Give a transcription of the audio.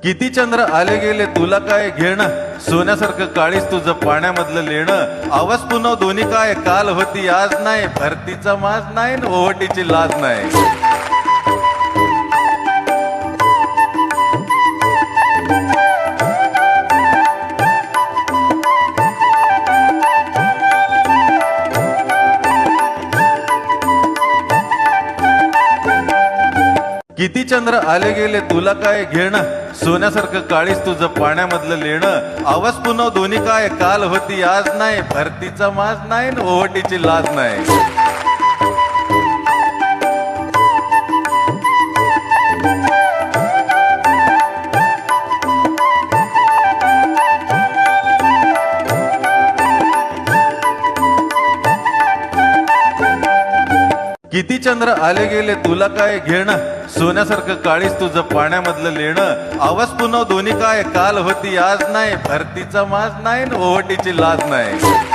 किती चंद्र आले गेले तुला काय घेणं, सोन्यासारखं काळीस तुझं पाण्यामधलं लेणं. आवाज पुन्हा दोन्ही काय, काल होती आज नाही, भरतीचा माज नाही न ओहटीची लाज नाही. किती चंद्र आले गेले तुला काय घेणं, सोन्यासारखं काळीस तुझं पाण्यामधलं लेणं. आवाज पुन्हा दोन्ही काय, काल होती आज नाही, भरतीचा माज नाही न ओहटीची लाज नाही. किती चंद्र आले गेले तुला काय घेणं, सोन्यासारखं काळीस तुझं पाण्यामधलं लेणं. आवाज पुन्हा दोन्ही काय, काल होती आज नाही, भरतीचा माज नाही न ओहटीची लाज नाही.